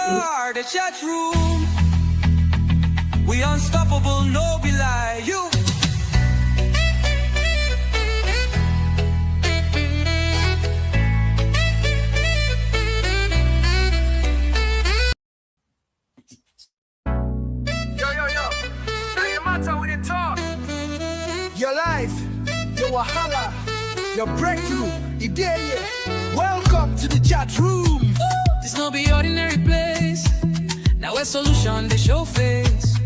are the chat room. We unstoppable, no be lie. You. Yo. Now your matter with the talk. Your life, your wahala, your breakthrough, idea. Welcome to the chat room. This no be ordinary place. Now a solution, they show face.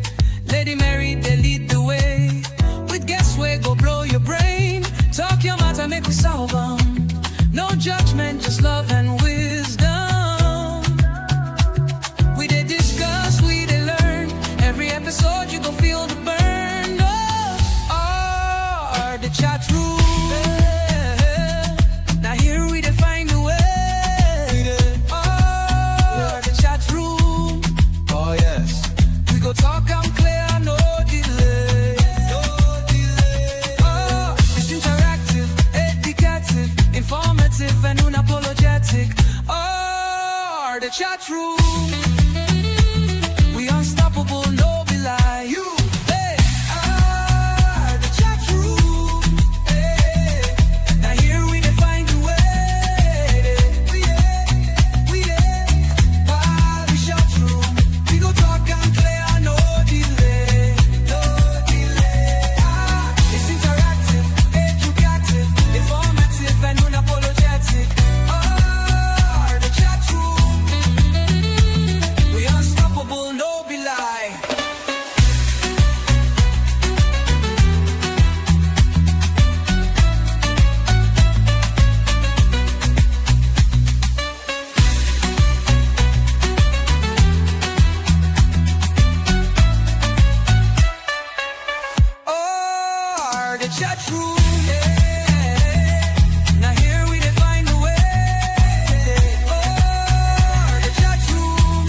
Lady Mary, they lead the way. With guess where go blow your brain. Talk your matter, make we solve them. No judgment, just love and wisdom. We did discuss, we did learn. Every episode you gon' feel the burn. Oh, the chat room. Now here we define the way. Oh, the chat room. Oh yes. We go talk and clear, no delay. Oh, it's interactive, educative, informative, and unapologetic. Oh, the chat room. We unstoppable, no be lie. You, hey, the chat room. Hey, now here we define the way. We chat room. We go talk and clear, no delay. It's interactive, educative, informative, and unapologetic. Oh, the chat room. We unstoppable, no be lie. Oh, the chat room. Yeah. Now here we define the way. Oh, the chat room.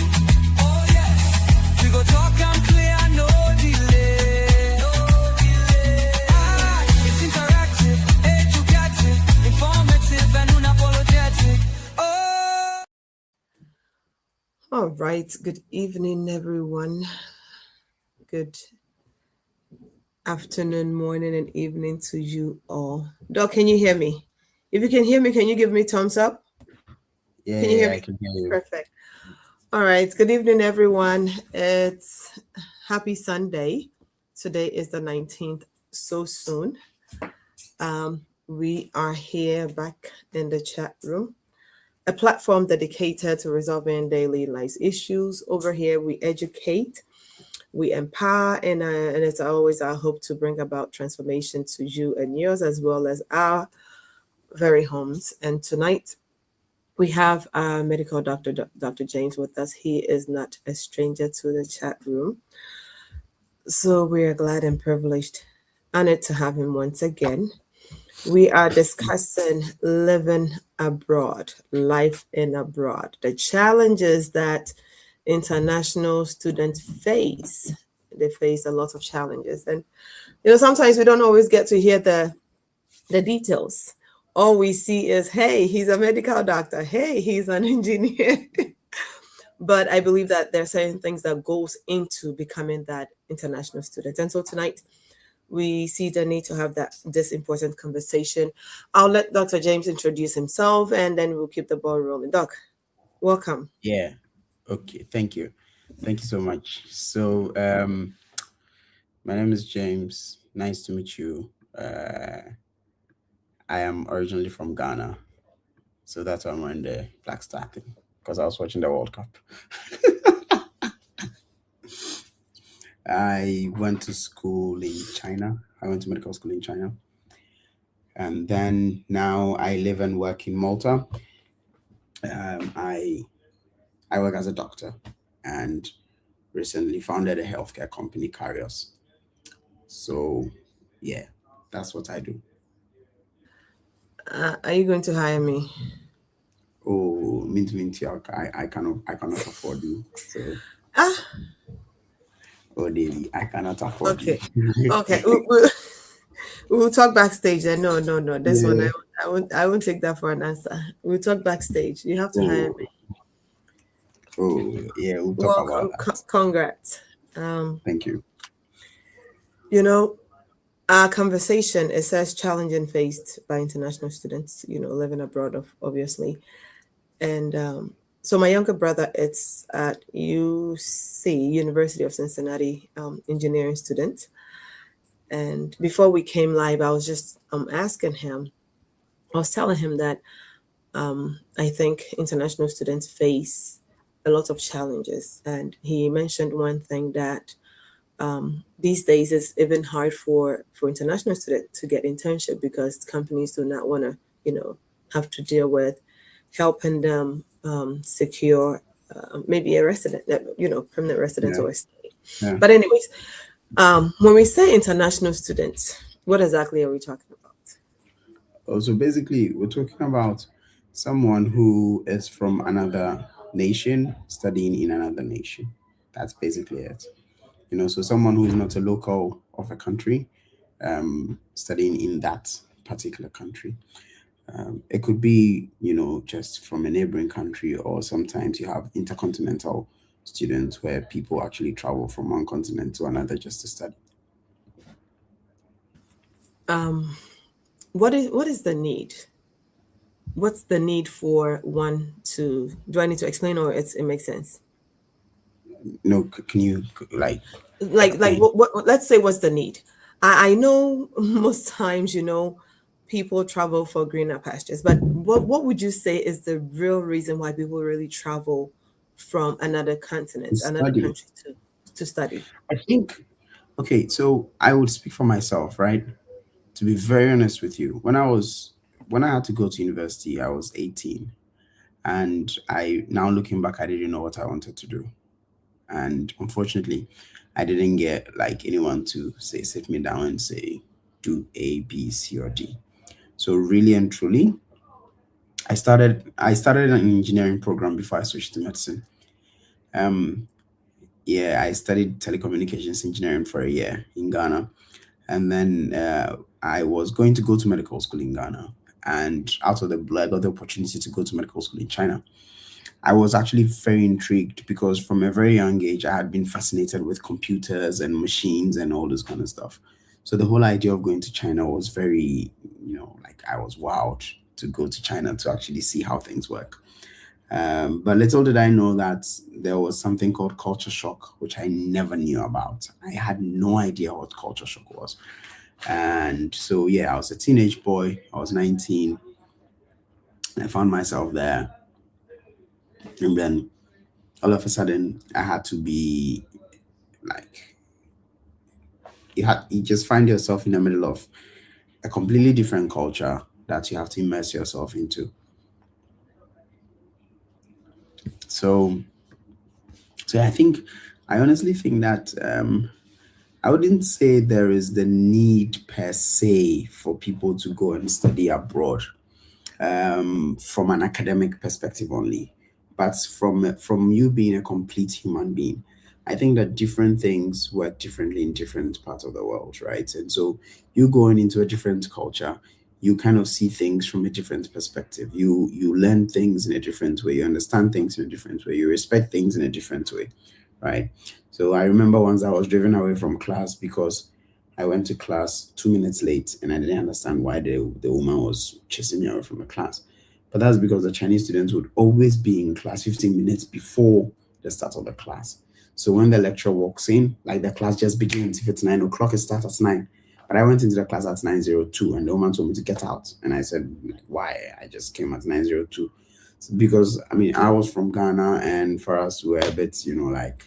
Oh yes. We go talk and clear, no delay. It's interactive, educative, informative, and unapologetic. Oh. All right. Good evening, everyone. Good afternoon, morning, and evening to you all. Doc, can you hear me? If you can hear me, can you give me thumbs up? Yeah, Can you hear I me? can hear you. Perfect. All right. Good evening, everyone. It's happy Sunday. Today is the 19th. So soon. We are here back in the chat room, a platform dedicated to resolving daily life issues. Over here, we educate, we empower, and it's always our hope to bring about transformation to you and yours, as well as our very homes. And tonight, we have our medical doctor, Dr. James, with us. He is not a stranger to the chat room. So we are glad and privileged, honored to have him once again. We are discussing living abroad, life in abroad, the challenges that international students face. They face a lot of challenges. And, sometimes we don't always get to hear the details. All we see is, hey, he's a medical doctor. Hey, he's an engineer. But I believe that there are certain things that goes into becoming that international student. And so tonight, we see the need to have this important conversation. I'll let Dr. James introduce himself, and then we'll keep the ball rolling. Doc, welcome. Yeah. Okay. Thank you. Thank you so much. So, my name is James. Nice to meet you. I am originally from Ghana, so that's why I'm wearing the black star thing, because I was watching the World Cup. I went to school in China. I went to medical school in China. And then now I live and work in Malta. I work as a doctor and recently founded a healthcare company, Carriers. So, yeah, that's what I do. Are you going to hire me? Oh, I cannot afford you. So, oh, Davy, I cannot afford Okay. you. Okay. We'll talk backstage. No. This one, I won't take that for an answer. We'll talk backstage. You have to hire me. Oh, yeah, we'll talk about Welcome. that. Congrats. Thank you. You know, our conversation, it says challenging faced by international students, living abroad, obviously. And so my younger brother, it's at UC, University of Cincinnati, engineering student. And before we came live, I was just asking him, I was telling him that I think international students face a lot of challenges. And he mentioned one thing that these days it's even hard for international students to get internship because companies do not want to, have to deal with helping them secure maybe a resident, permanent residence Yeah, or a stay. yeah. But anyways, when we say international students, what exactly are we talking about? So basically, we're talking about someone who is from another nation studying in another nation. That's basically it. So someone who is not a local of a country, studying in that particular country. It could be, just from a neighboring country, or sometimes you have intercontinental students where people actually travel from one continent to another just to study. What is the need? What's the need for one to? Do I need to explain, or it makes sense? Can you like Like explain? let's say what's the need. I know most times, people travel for greener pastures, but what would you say is the real reason why people really travel from another To continent, another study. country to study? I think, okay, so I would speak for myself, right? To be very honest with you, when I had to go to university, I was 18. And I now looking back, I didn't know what I wanted to do. And unfortunately, I didn't get like anyone to say sit me down and say do A, B, C, or D. So really and truly, I started an engineering program before I switched to medicine. Um yeah, I studied telecommunications engineering for a year in Ghana. And then I was going to go to medical school in Ghana. And out of the blue, I got the opportunity to go to medical school in China. I was actually very intrigued because from a very young age, I had been fascinated with computers and machines and all this kind of stuff. So the whole idea of going to China was very, like I was wowed to go to China to actually see how things work. But little did I know that there was something called culture shock, which I never knew about. I had no idea what culture shock was. And so, yeah, I was a teenage boy. I was 19. I found myself there. And then all of a sudden, I had to be like, you just find yourself in the middle of a completely different culture that you have to immerse yourself into. So, so I honestly think that I wouldn't say there is the need per se for people to go and study abroad, from an academic perspective only, but from you being a complete human being. I think that different things work differently in different parts of the world, right? And so you going into a different culture, you kind of see things from a different perspective. You learn things in a different way. You understand things in a different way. You respect things in a different way, right? So I remember once I was driven away from class because I went to class 2 minutes late and I didn't understand why the woman was chasing me away from the class. But that's because the Chinese students would always be in class 15 minutes before the start of the class. So when the lecturer walks in, like the class just begins. If it's 9 o'clock, it starts at 9. But I went into the class at 9:02 and the woman told me to get out. And I said, like, why? I just came at 9:02. Because I mean, I was from Ghana and for us, we were a bit, like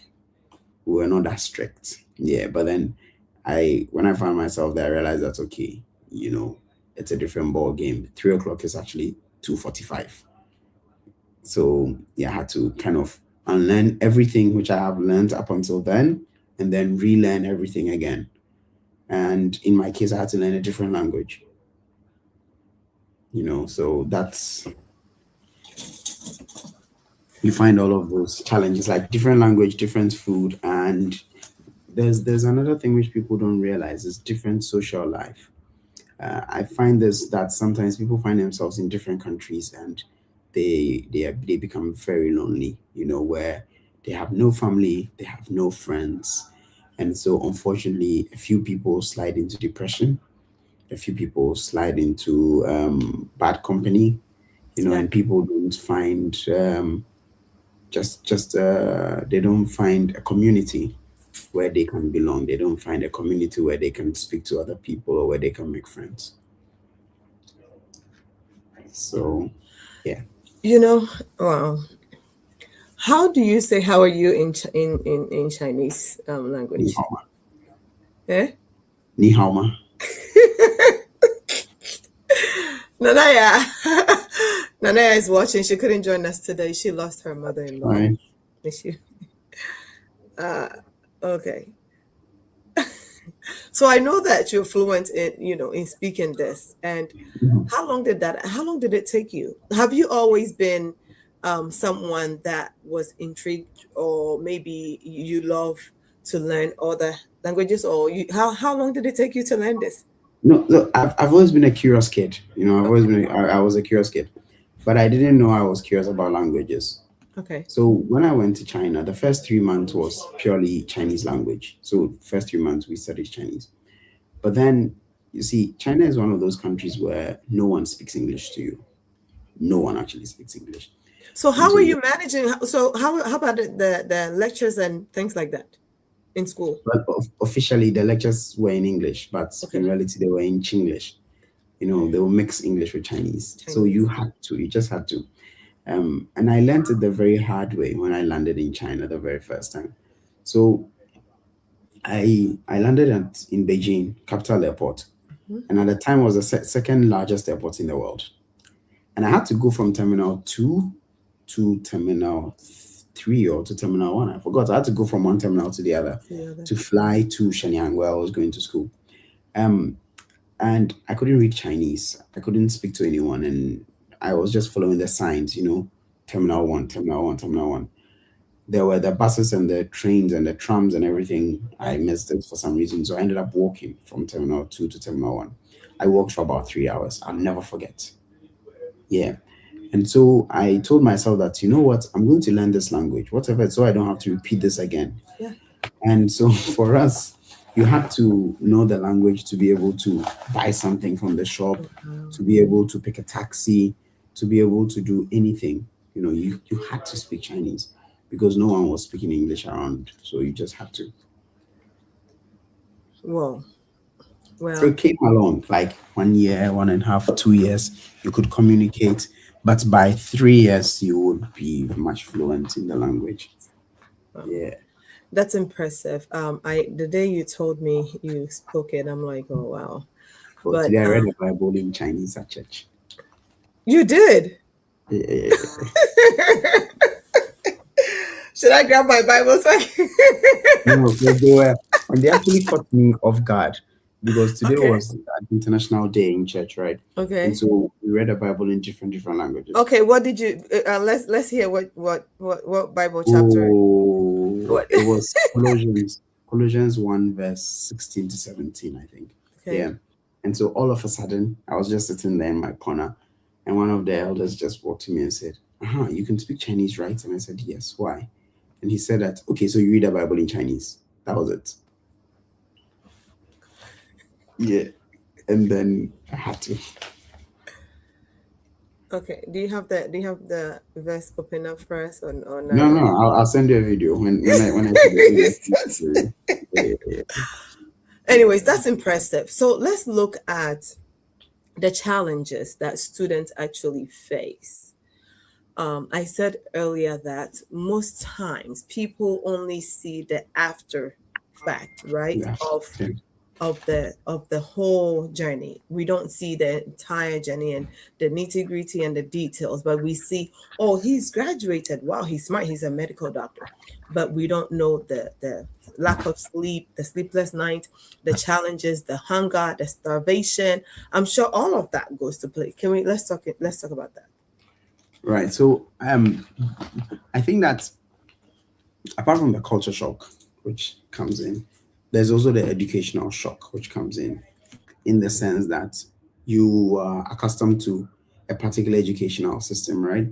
we were not that strict. Yeah, but then when I found myself there, I realized that okay, it's a different ball game. 3 o'clock is actually 2:45. So yeah, I had to kind of unlearn everything which I have learned up until then, and then relearn everything again. And in my case, I had to learn a different language. So that's you find all of those challenges like different language, different food, and there's another thing which people don't realize is different social life. I find this that sometimes people find themselves in different countries and they become very lonely, where they have no family, they have no friends. And so unfortunately a few people slide into depression, a few people slide into bad company, Yeah. and people don't find just they don't find a community where they can belong. They don't find a community where they can speak to other people or where they can make friends. So yeah. Wow. How do you say how are you in Chinese Ni language? hao ma. Eh? Ni hao ma. Nanaya. Nanaya is watching. She couldn't join us today. She lost her mother-in-law. Right. She, okay. So I know that you're fluent in speaking this. And how long did it take you? Have you always been someone that was intrigued, or maybe you love to learn other languages, or how long did it take you to learn this? No, look, I've always been a curious kid. I've always been I was a curious kid, but I didn't know I was curious about languages. Okay. So when I went to China, the first 3 months was purely Chinese language. So first 3 months we studied Chinese. But then you see, China is one of those countries where no one speaks English to you. No one actually speaks English. So And how so are you managing? So how about the lectures and things like that in school? but officially the lectures were in English, but Okay. in reality they were in Chinglish. They will mix English with Chinese. So Chinese. you just had to. And I learned it the very hard way when I landed in China the very first time. So I landed in Beijing, capital airport, Mhm. and at the time was the second largest airport in the world. And I had to go from Terminal 2 to Terminal 3 or to Terminal 1. I forgot. I had to go from one terminal to the other The other. to fly to Shenyang, where I was going to school. And I couldn't read Chinese. I couldn't speak to anyone, and I was just following the signs. Terminal 1, Terminal 1, Terminal 1. There were the buses and the trains and the trams and everything. I missed it for some reason, so I ended up walking from Terminal 2 to Terminal 1. I walked for about 3 hours. I'll never forget. Yeah. And so I told myself that, you know what, I'm going to learn this language, whatever, so I don't have to repeat this again. Yeah. And so for us, you had to know the language to be able to buy something from the shop, Wow. to be able to pick a taxi, to be able to do anything. You had to speak Chinese because no one was speaking English around. So you just had to. Whoa. So Well, it came along like 1 year, 1.5, 2 years, you could communicate. But by 3 years, you would be much fluent in the language. Yeah. that's impressive. I the day you told me you spoke it, I'm like, oh wow. But But today I read the Bible in Chinese at church. you did. Yeah. Should I grab my Bible so No, and they actually caught me off guard because today Okay. was an international day in church, right? And Okay. so we read the Bible in different languages. Okay, what did you let's hear what Bible chapter. Oh, What? it was Colossians 1 verse 16 to 17, I think. Okay. Yeah. And so all of a sudden, I was just sitting there in my corner, and one of the elders just walked to me and said, you can speak Chinese, right? And I said, yes. Why? And he said that, okay, so you read the Bible in Chinese. That was it. Yeah. And then I had to. Okay. Do you have the verse open up for us or not No, yet? no, I'll send you a video when I see the video. I'll send it to you. Yeah. Anyways, that's impressive. So let's look at the challenges that students actually face. I said earlier that most times people only see the after fact, right? Yeah. Yeah. Of the whole journey. We don't see the entire journey and the nitty gritty and the details, but we see, oh, he's graduated. Wow, he's smart. He's a medical doctor. But we don't know the lack of sleep, the sleepless night, the challenges, the hunger, the starvation. I'm sure all of that goes to play. Can we let's talk about that. Right. So I think that apart from the culture shock which comes in, there's also the educational shock which comes in the sense that you are accustomed to a particular educational system, right?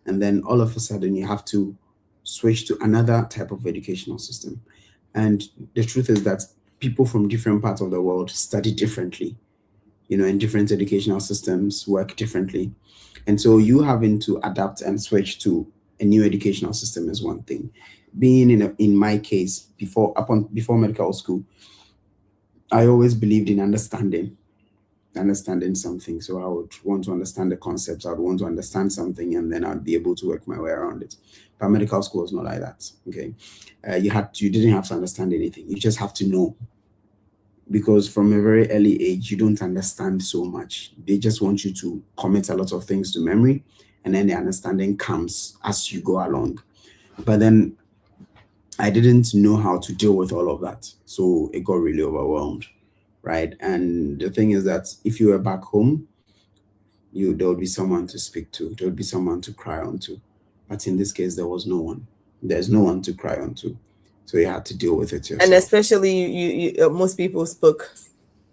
and then all of a sudden you have to switch to another type of educational system. And the truth is that people from different parts of the world study differently, and different educational systems work differently. And so you having to adapt and switch to a new educational system is one thing. Being in my case, before medical school, I always believed in understanding something. So I would want to understand the concepts. I would want to understand something, and then I'd be able to work my way around it. But medical school was not like that. Okay, you didn't have to understand anything. You just have to know, because from a very early age you don't understand so much. They just want you to commit a lot of things to memory, and then the understanding comes as you go along. But then I didn't know how to deal with all of that, so it got really overwhelmed, right? And the thing is that if you were back home, there would be someone to speak to, there would be someone to cry on to. But in this case, there was no one. There's no one to cry on to, so you had to deal with it yourself. And especially most people spoke,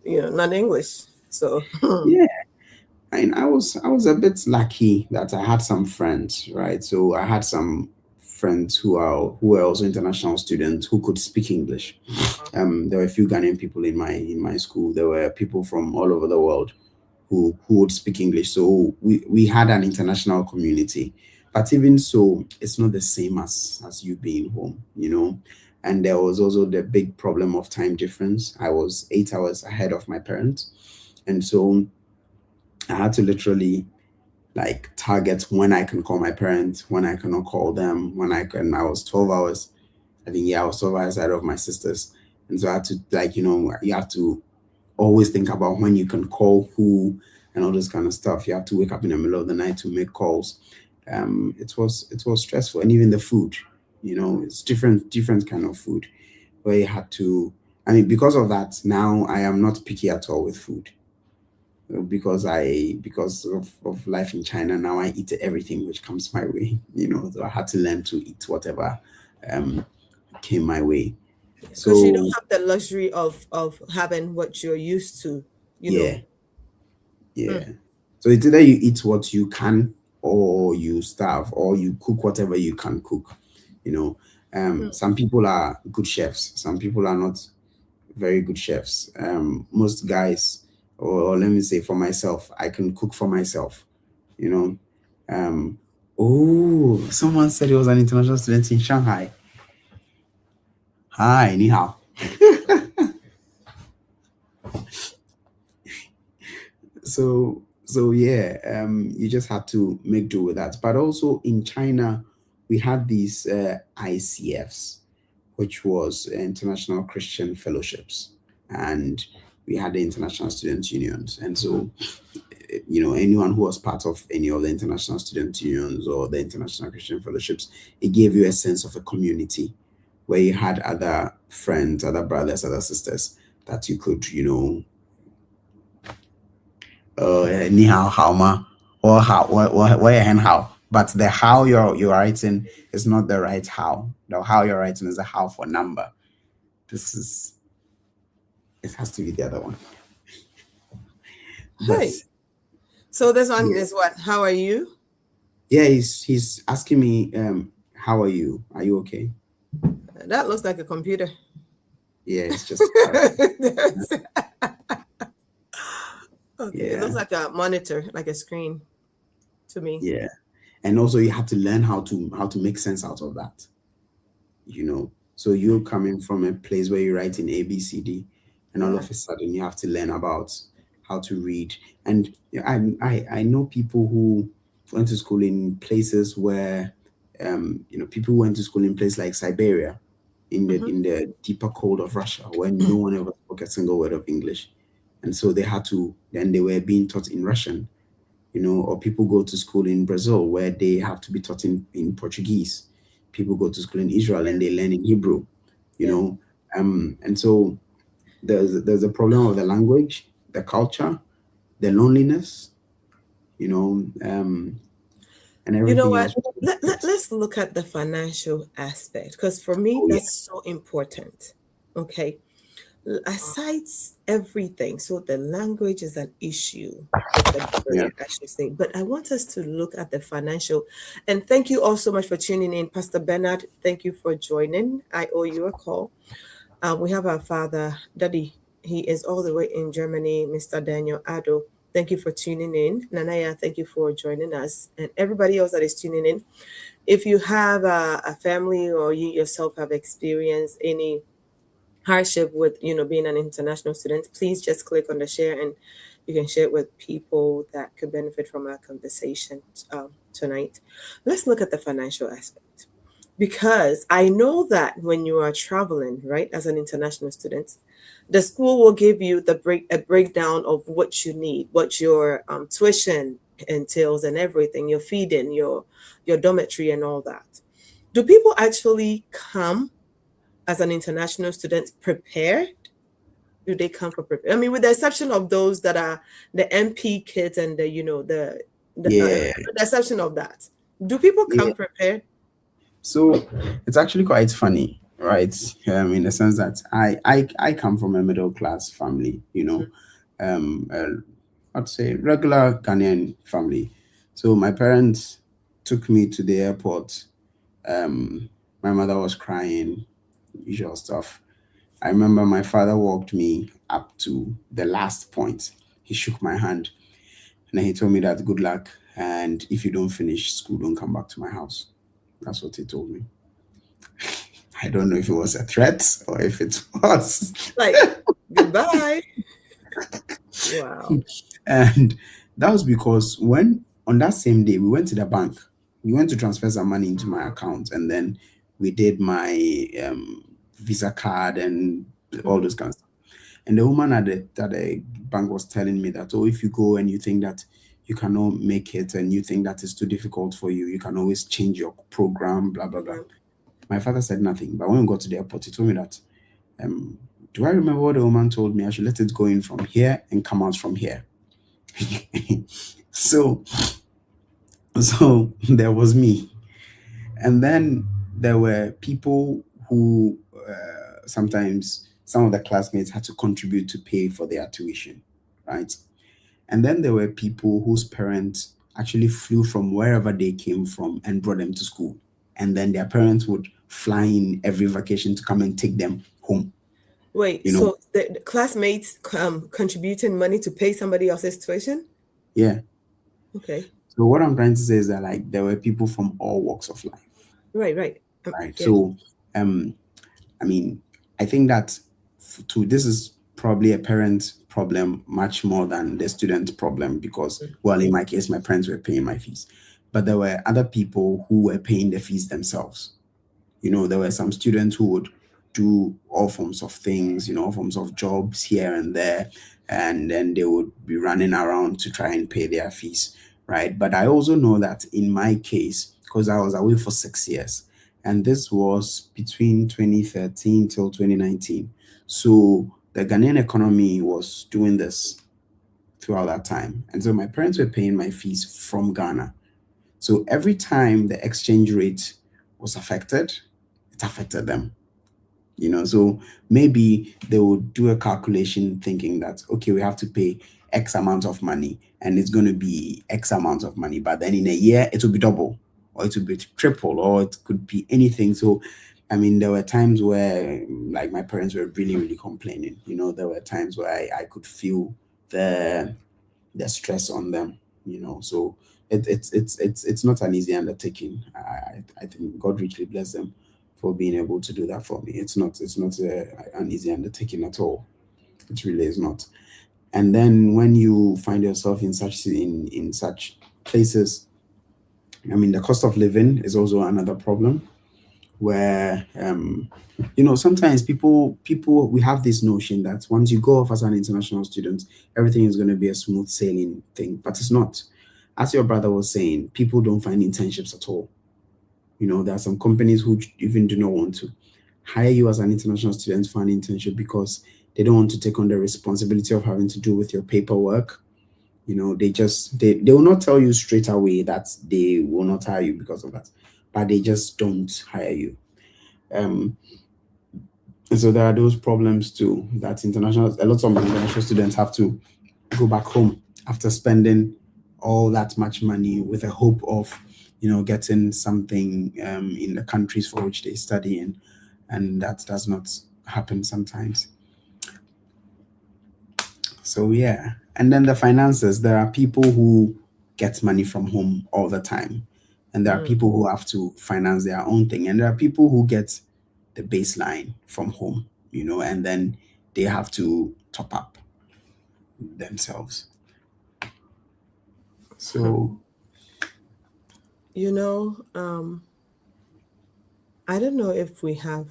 not English. So Yeah, I was a bit lucky that I had some friends, right? So I had some friends who were also international students who could speak English. There were a few Ghanaian people in my school. There were people from all over the world who would speak English. So we had an international community. But even so, it's not the same as you being home. And there was also the big problem of time difference. I was 8 hours ahead of my parents. And so I had to literally like target when I can call my parents, when I cannot call them, when I can. I was 12 hours. I think, yeah, I was 12 hours ahead of my sisters. And so I had to, like, you have to always think about when you can call who and all this kind of stuff. You have to wake up in the middle of the night to make calls. It was stressful. And even the food, it's different kind of food where you had to. I mean, because of that, now I am not picky at all with food. Because of life in China, now I eat everything which comes my way. So I had to learn to eat whatever um came my way. because you don't So have the luxury of having what you're used to, you yeah, know. yeah. Mm, So it's either you eat what you can, or you starve, or you cook whatever you can cook. You know, mm. some people are good chefs. Some people are not very good chefs. Most guys, or let me say for myself, I can cook for myself. You know, oh, someone said he was an international student in Shanghai. Hi, ni hao. So yeah, you just had to make do with that. But also in China, we had these ICFs, which was International Christian Fellowships, and we had the International Student Unions. And so, anyone who was part of any of the International Student Unions or the International Christian Fellowships, it gave you a sense of a community where you had other friends, other brothers, other sisters that you could, ni hao how ma, or how where and how. But the how you're writing is not the right how. The how you're writing is a how for number. It has to be the other one. But Hey, so this one yeah, is what? How are you? yeah, he's asking me, how are you? Are you okay? That looks like a computer. Yeah, it's just Okay, it yeah, looks like a monitor, like a screen to me. yeah. And also you have to learn how to make sense out of that. So you're coming from a place where you're writing ABCD, and all Yeah. of a sudden you have to learn about how to read. And I know people who went to school in places where people who went to school in places like Siberia, in the Hmm. in the deeper cold of Russia, where no one ever spoke a single word of English. And so they were being taught in Russian. Or people go to school in Brazil where they have to be taught in Portuguese. People go to school in Israel Yeah. and they learn in Hebrew, you Yeah. know. And so there's a problem of the language, the culture, the loneliness, and You know everything what? else with it. Let's look at the financial aspect because for me, Oh yeah. that's so important. Okay. aside everything, so the language is an issue. It's a Yeah. barrier, I should say. But I want us to look at the financial. And thank you all so much for tuning in. Pastor Bernard, thank you for joining. I owe you a call. We have our father, Daddy. He is all the way in Germany, Mr. Daniel Ado. Thank you for tuning in. Nanaya, thank you for joining us. And everybody else that is tuning in. If you have a family or you yourself have experienced any hardship with being an international student, please just click on the share and you can share it with people that could benefit from our conversation tonight. Let's look at the financial aspect, because I know that when you are traveling, right, as an international student, the school will give you a breakdown of what you need, what your tuition entails and everything, your feeding, your dormitory and all that. Do people actually come as an international student prepared? Do they come for prepared? I mean, with the exception of those that are the MP kids and Yeah. with the exception of that, do people come Yeah. prepared? So it's actually quite funny, right? In the sense that I come from a middle class family, I'd say regular Ghanaian family. So my parents took me to the airport. My mother was crying, usual stuff. I remember my father walked me up to the last point. He shook my hand and then he told me that good luck. And if you don't finish school, don't come back to my house. That's what he told me. I don't know if it was a threat or if it was. Like, goodbye. Wow. And that was because when on that same day we went to the bank, we went to transfer some money into my account, and then we did my Visa card and all Mhm. those kinds of stuff. And the woman at the bank was telling me that, oh, if you go and you think that you cannot make it and you think that it's too difficult for you, you can always change your program, blah blah blah. Mhm. My father said nothing, but when we got to the airport, he told me that, um, do I remember what the woman told me? I should let it go in from here and come out from here. so so there was me, and then there were people who sometimes some of the classmates had to contribute to pay for their tuition, right? And then there were people whose parents actually flew from wherever they came from and brought them to school, and then their parents would fly in every vacation to come and take them home, Wait, you know. so the classmates contributing money to pay somebody else's tuition? Yeah. Okay. So what I'm trying to say is that, like, there were people from all walks of life, Right, right. right? Yeah. So um I mean, I think that this is probably a parent problem much more than the student problem, because, well, in my case, my parents were paying my fees, but there were other people who were paying the fees themselves. There were some students who would do all forms of things, all forms of jobs here and there, and then they would be running around to try and pay their fees, right? But I also know that in my case, because I was away for 6 years, and this was between 2013 till 2019. So the Ghanaian economy was doing this throughout that time. And so my parents were paying my fees from Ghana. So every time the exchange rate was affected, it affected them. So maybe they would do a calculation thinking that, okay, we have to pay X amount of money and it's going to be X amount of money, but then in a year it will be double, or it will be triple, or it could be anything. So I mean, there were times where, like, my parents were really, really complaining. There were times where I could feel the stress on them. So it's not an easy undertaking. I think God richly bless them for being able to do that for me. It's not an easy undertaking at all. It really is not. And then when you find yourself in such places, I mean, the cost of living is also another problem, where sometimes people we have this notion that once you go off as an international student, everything is going to be a smooth sailing thing, but it's not. As your brother was saying, people don't find internships at all. There are some companies who even do not want to hire you as an international student for an internship because they don't want to take on the responsibility of having to do with your paperwork. They will not tell you straight away that they will not hire you because of that, but they just don't hire you. um And so there are those problems too that a lot of international students have to go back home after spending all that much money with a hope of, getting something in the countries for which they study in, and that does not happen sometimes. So yeah, and then the finances. There are people who get money from home all the time, and there are Mm. people who have to finance their own thing, and there are people who get the baseline from home, and then they have to top up themselves. So You know, I don't know if we have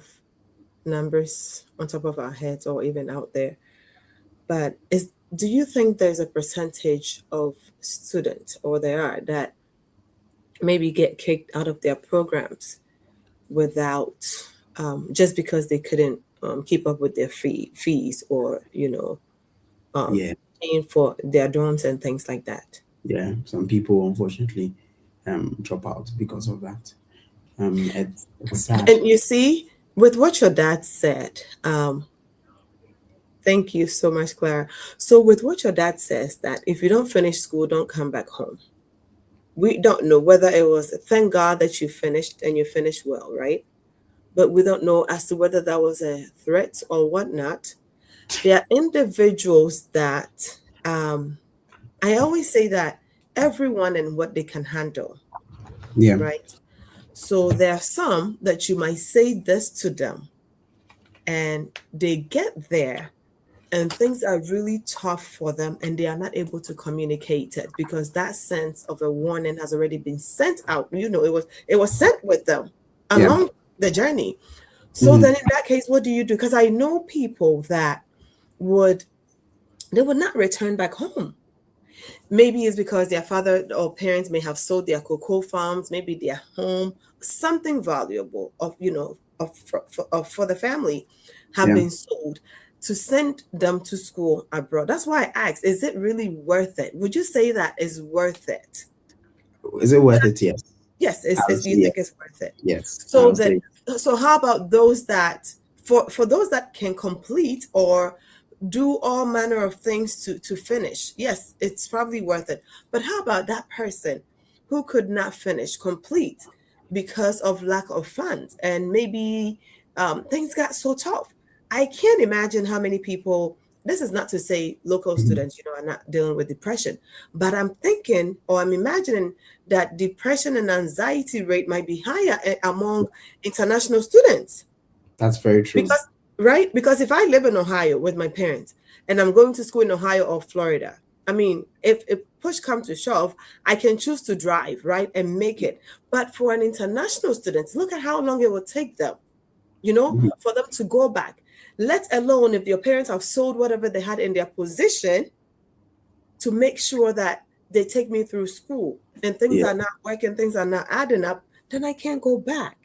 numbers on top of our heads or even out there, but do you think there's a percentage of students, or there are, that maybe get kicked out of their programs without, just because they couldn't keep up with their fees, or um, yeah, paying for their dorms and things like that? yeah, some people unfortunately drop out because of that. It's sad. And you see, with what your dad said, thank you so much, Clara. So, with what your dad says, that if you don't finish school, don't come back home. We don't know whether it was thank God that you finished and you finished well, right? But we don't know as to whether that was a threat or whatnot. There are individuals that, um, I always say that everyone and what they can handle, Yeah, right? So there are some that you might say this to them and they get there and things are really tough for them and they are not able to communicate it because that sense of a warning has already been sent out. It was sent with them yeah, along the journey. So hmm, then in that case, what do you do? Because I know people that would they would not return back home. Maybe it's because their father or parents may have sold their cocoa farms, maybe their home, something valuable for the family have yeah. been sold to send them to school abroad. That's why I asked, is it really worth it? Would you say that is worth it? Is it worth it? Yes, Yes, I would do say you yes. think it's worth it? Yes, I So would that say so how about those that, for those that can complete or do all manner of things to finish? Yes, it's probably worth it. But how about that person who could not finish complete because of lack of funds, and maybe things got so tough? I can't imagine how many people. This is not to say local mhm, students, are not dealing with depression, but I'm thinking, or I'm imagining, that depression and anxiety rate might be higher among international students. that's very true. Because, right? Because if I live in Ohio with my parents and I'm going to school in Ohio or Florida, I mean, if push comes to shove, I can choose to drive, right, and make it. But for an international student, look at how long it will take them, Mhm, for them to go back. Let alone if your parents have sold whatever they had in their possession to make sure that they take me through school and things yeah, are not working, things are not adding up, then I can't go back.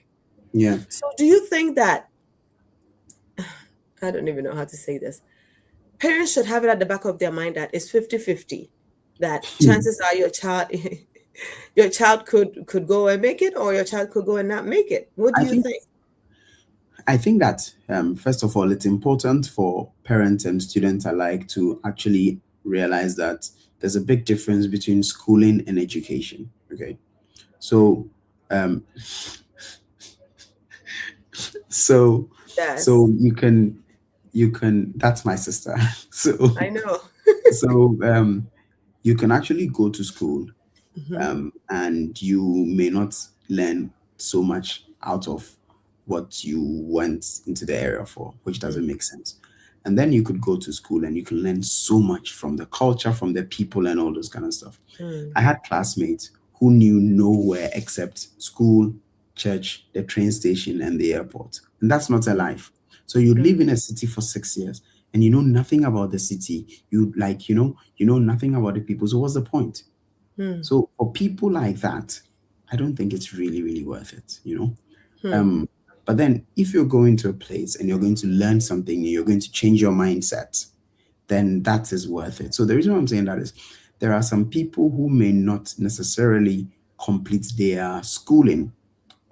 yeah. So do you think that, I don't even know how to say this, parents should have it at the back of their mind that it's 50-50, that chances are your child your child could go and make it, or your child could go and not make it? What do I you think think? I think that first of all, it's important for parents and students alike to actually realize that there's a big difference between schooling and education. Okay, so um, so Yes, so you can that's my sister. so I know. so you can actually go to school, Hmm. and you may not learn so much out of what you went into the area for, which doesn't make sense. And then you could go to school and you can learn so much from the culture, from the people, and all those kind of stuff. Mm, I had classmates who knew nowhere except school, church, the train station, and the airport. And that's not a life. So you mm, live in a city for 6 years and you know nothing about the city. You know nothing about the people. So what's the point? mm, So for people like that, I don't think it's really, really worth it. mm, Um, but then if you're going to a place and you're going to learn something new, you're going to change your mindset, then that is worth it. So the reason why I'm saying that is there are some people who may not necessarily complete their schooling,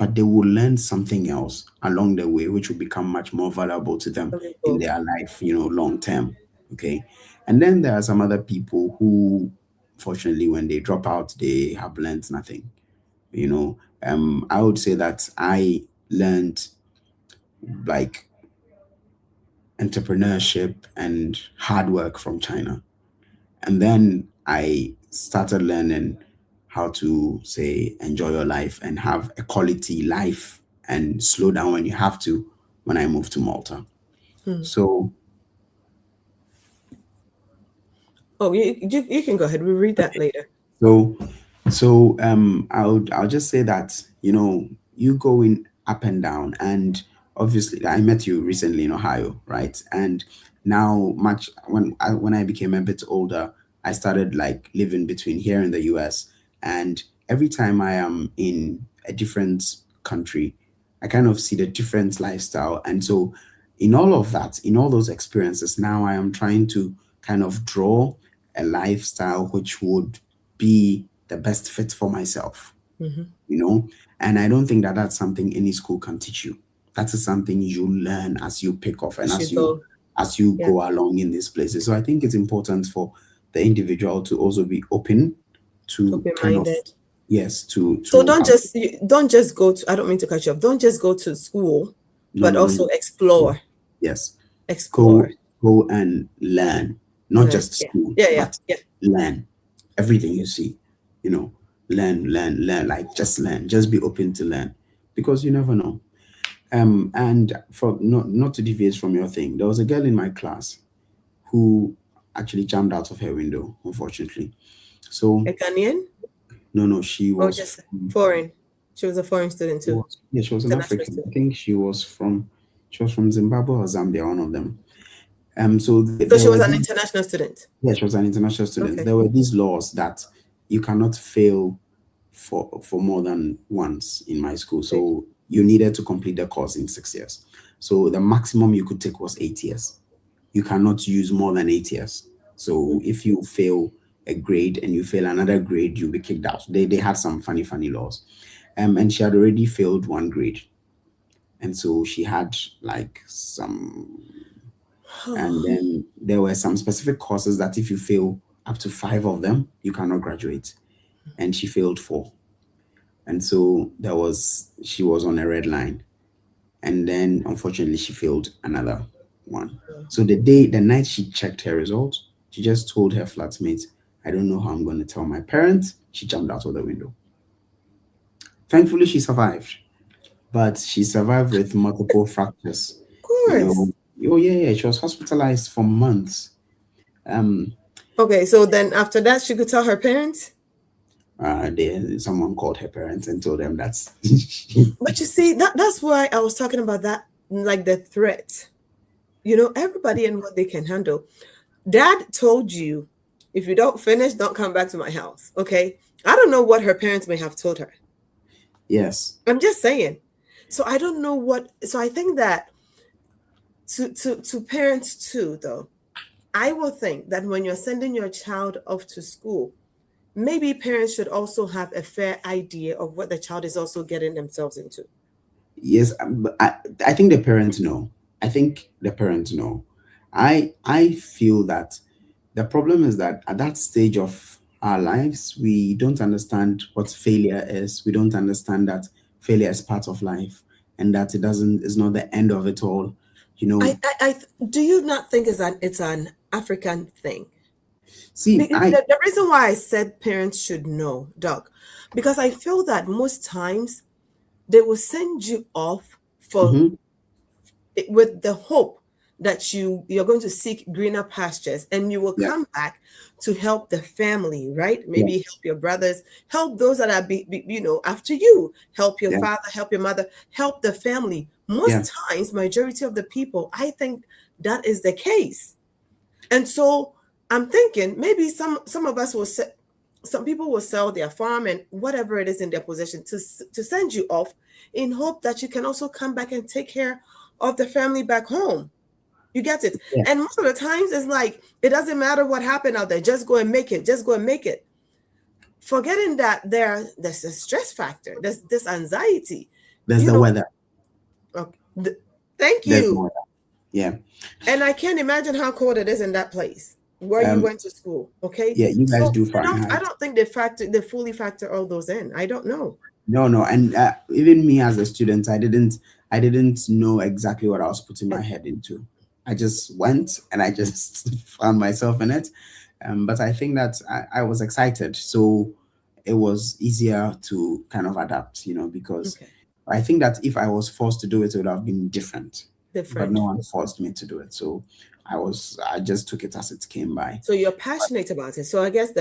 but they will learn something else along the way, which will become much more valuable to them in Valuable. their life, long term. Okay. And then there are some other people who, fortunately, when they drop out, they have learned nothing. I would say that I learned like entrepreneurship and hard work from China. And then I started learning how to say enjoy your life and have a quality life and slow down when you have to when I moved to Malta. Hmm. So Oh, you can go ahead. We'll read that later. so I'll just say that you going up and down, and obviously I met you recently in Ohio, right? And now much when I became a bit older, I started like living between here in the US, and every time I am in a different country, I kind of see the different lifestyle. And so in all of that, in all those experiences, now I am trying to kind of draw a lifestyle which would be the best fit for myself, Mm-hmm. you know? And I don't think that that's something any school can teach you. That is something you learn as you pick off and As you go. as you Yeah. go along in these places. So I think it's important for the individual to also be open to Open kind of, minded. yes, So to have don't just go to. I don't mean to cut you off. Don't just go to school, no but no don't also just explore. yes. Explore. Go and learn. Not Learn. just Yeah. school, Yeah. Yeah. but Yeah. learn everything you see, you know, learn, like just learn, just be open to learn because you never know. And for not to deviate from your thing, there was a girl in my class who actually jumped out of her window, unfortunately. So A Ghanaian no, she or was just from, foreign? She was a foreign student too. yeah, she was an International African. I student. think she was from Zimbabwe or Zambia, one of them. So So there she was were an these, international student. yeah, she was an international student. Okay. There were these laws that you cannot fail for more than once in my school. Okay. So you needed to complete the course in 6 years. So the maximum you could take was 8 years. You cannot use more than 8 years. So if you fail a grade and you fail another grade, you'll be kicked out. They had some funny laws. And she had already failed one grade. And so she had like some, and then there were some specific courses that if you fail up to five of them, you cannot graduate. And she failed four. And so she was on a red line. And then unfortunately she failed another one. So the night she checked her results, she just told her flatmates, I don't know how I'm going to tell my parents. She jumped out of the window. Thankfully, she survived, but she survived with multiple fractures. Of course. Oh yeah, she was hospitalized for months. Um, Okay. So then after that, she could tell her parents. Someone called her parents and told them that's But you see, that's why I was talking about that, like the threat. Everybody and what they can handle. Dad told you, if you don't finish, don't come back to my house. Okay. I don't know what her parents may have told her. yes. I'm just saying. So I don't know what. So I think that to parents too, though, I will think that when you're sending your child off to school, maybe parents should also have a fair idea of what the child is also getting themselves into. Yes, but I think the parents know. I think the parents know. I feel that the problem is that at that stage of our lives, we don't understand what failure is. We don't understand that failure is part of life and that it doesn't is not the end of it all. You know, Do you not think it's an African thing? see, The reason why I said parents should know, Doc, because I feel that most times they will send you off for mhm, with the hope that you're going to seek greener pastures and you will yeah, come back to help the family, right? yeah, Maybe help your brothers, help those that are after you, help your yeah, father, help your mother, help the family. yeah, Most times, majority of the people, I think that is the case. And so I'm thinking maybe some of us will some people will sell their farm and whatever it is in their possession to send you off in hope that you can also come back and take care of the family back home. You get it? yeah, And most of the times it's like it doesn't matter what happened out there, just go and make it. Just go and make it. Forgetting that there's a stress factor, there's this anxiety. There's You the know, weather. okay. Thank There's the you. weather. Yeah. And I can't imagine how cold it is in that place where you Um, went to school. Okay. yeah, you guys So do I Fahrenheit. don't think they fully factor all those in. I don't know. No, no, and even me as a student, I didn't know exactly what I was putting my And head into. I just went and I just found myself in it. But I think that I was excited, so it was easier to kind of adapt, because okay. I think that if I was forced to do it, it would have been different. But Different. no one forced me to do it, so I just took it as it came by. So you're passionate about it. So I guess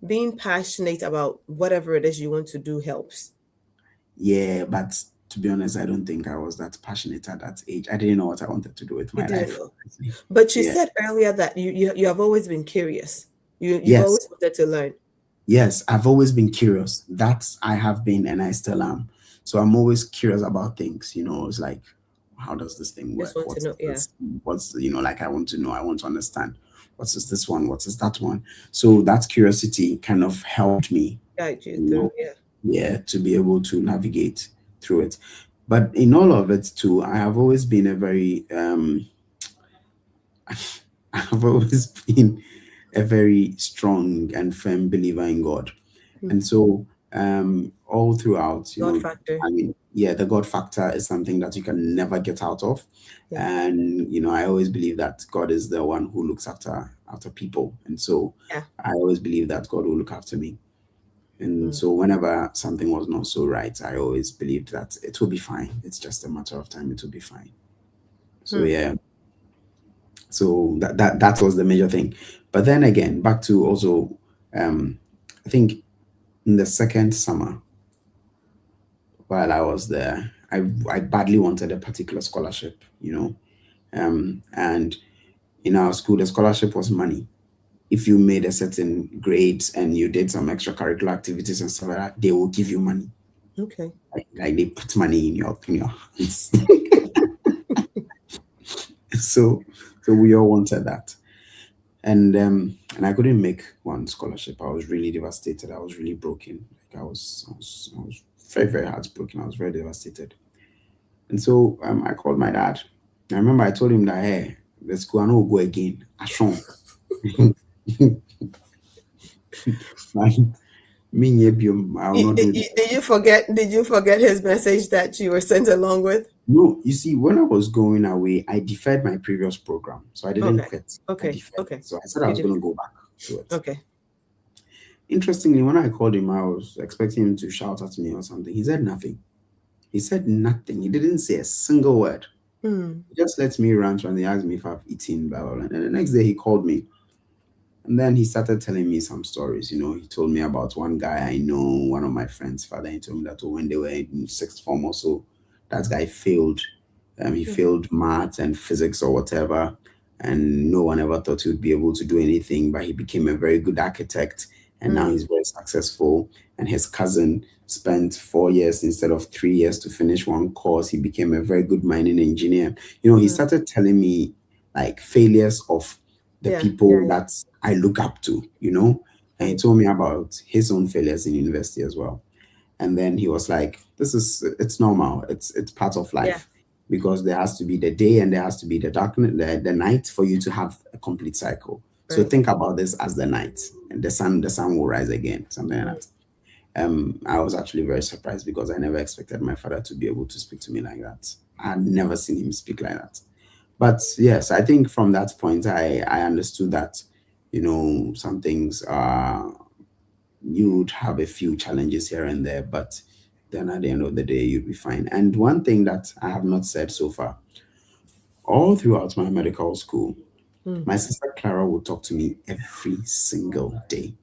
being passionate about whatever it is you want to do helps. Yeah, but to be honest, I don't think I was that passionate at that age. I didn't know what I wanted to do with You my didn't life. know. Honestly. But you Yeah. said earlier that you have always been curious. You've Yes. always wanted to learn. Yes. I've always been curious. That's I have been and I still am. So I'm always curious about things. It's like, how does this thing Just work? want to What's know. Yeah. this? Like I want to know, I want to understand. What is this one? What is that one? So that curiosity kind of helped me, Guide you you through. know, Yeah. yeah, to be able to navigate through it. But in all of it too, I have always been a very I've always been a very strong and firm believer in God. Mm. And so all throughout, God factor. I mean, yeah, the God factor is something that you can never get out of. Yeah. And I always believe that God is the one who looks after people. And so Yeah. I always believe that God will look after me. And Mm. so whenever something was not so right, I always believed that it will be fine. It's just a matter of time, it will be fine. So Hmm. yeah, so that was the major thing. But then again, back to also, um I think in the second summer while I was there, I badly wanted a particular scholarship, and in our school the scholarship was money. If you made a certain grades and you did some extracurricular activities and stuff like that, they will give you money. Okay. Like they put money in your hands. So we all wanted that. And I couldn't make one scholarship. I was really devastated. I was really broken. Like I was very, very heartbroken. I was very devastated. And so I called my dad. I remember I told him that, hey, let's go and we'll go again. Ashon. Like, me I will not do this. Did you forget his message that you were sent along with? No, you see, when I was going away, I deferred my previous program. So I didn't Okay. quit. I Okay. deferred Okay. it. So I said I You was did. going to go back to it. Okay. Interestingly, when I called him, I was expecting him to shout at me or something. He said nothing. He said nothing. He didn't say a single word. Hmm. He just let me rant when he asked me if I've eaten, blah, blah, blah. And the next day he called me. And then he started telling me some stories. He told me about one guy I know, one of my friends' father. He told me that when they were in sixth form or so, that guy failed. He Hmm. failed math and physics or whatever. And no one ever thought he would be able to do anything, but he became a very good architect. And now Hmm. he's very successful. And his cousin spent 4 years instead of 3 years to finish one course. He became a very good mining engineer. He Hmm. started telling me like failures of the Yeah. Yeah. people Yeah. that I look up to, and he Hmm. told me about his own failures in university as well. And then he was like, it's normal. It's part of Yeah. life because there has to be the day and there has to be the dark, the night for you to have a complete cycle. So Right. think about this as the night and the sun will rise again, something like Hmm. that. I was actually very surprised because I never expected my father to be able to speak to me like that. I had never seen him speak like that. But yes, I think from that point, I understood that, some things you'd have a few challenges here and there, but then at the end of the day, you'd be fine. And one thing that I have not said so far, all throughout my medical school, Hmm. my sister Clara would talk to me every single day.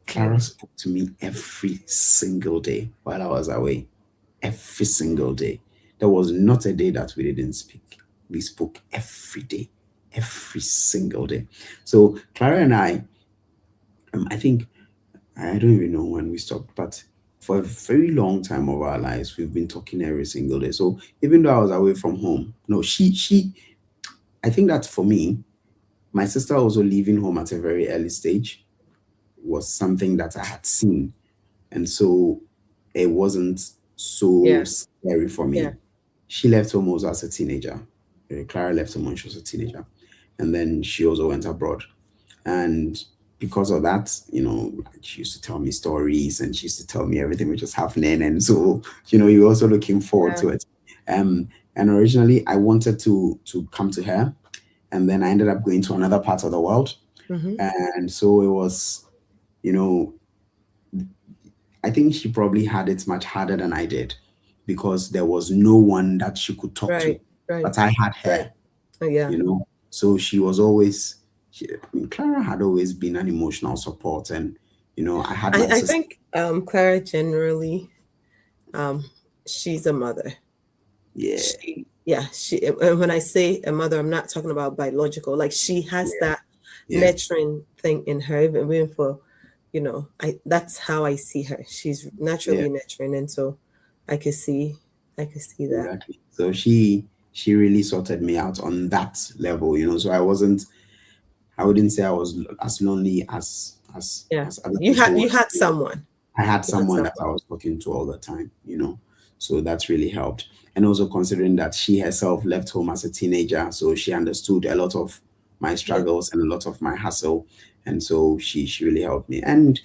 Clara Hmm. spoke to me every single day while I was away. Every single day. There was not a day that we didn't speak. We spoke every day, every single day. So Clara and I think I don't even know when we stopped, but for a very long time of our lives, we've been talking every single day. So even though I was away from home, no, I think that for me, my sister also leaving home at a very early stage was something that I had seen. And so it wasn't so Yeah. scary for Yeah. me. She left home also as a teenager. Clara left home when she was a teenager, and then she also went abroad. And because of that, like she used to tell me stories and she used to tell me everything which was happening. And so, you're also looking forward Yeah. to it. And originally I wanted to come to her, and then I ended up going to another part of the world. Mm-hmm. And so it was, you know, I think she probably had it much harder than I did because there was no one that she could talk to. Right. Right. But I had Right. her, Oh, yeah. so she was always, I mean, Clara had always been an emotional support. And, I had my I sister. think Clara generally, um, she's a mother. Yeah, And when I say a mother, I'm not talking about biological. Like she has yeah, that yeah, nurturing thing in her, even for, I that's how I see her. She's yeah, naturally nurturing, and so I could see, I could see that. exactly. So she really sorted me out on that level. So I wouldn't say I was as lonely Yeah, as other you had people. you had someone. I had You had someone that someone. I was talking to all the time. So that's really helped. And also considering that she herself left home as a teenager, so she understood a lot of my Yeah. struggles and a lot of my hustle. And so she really helped me. And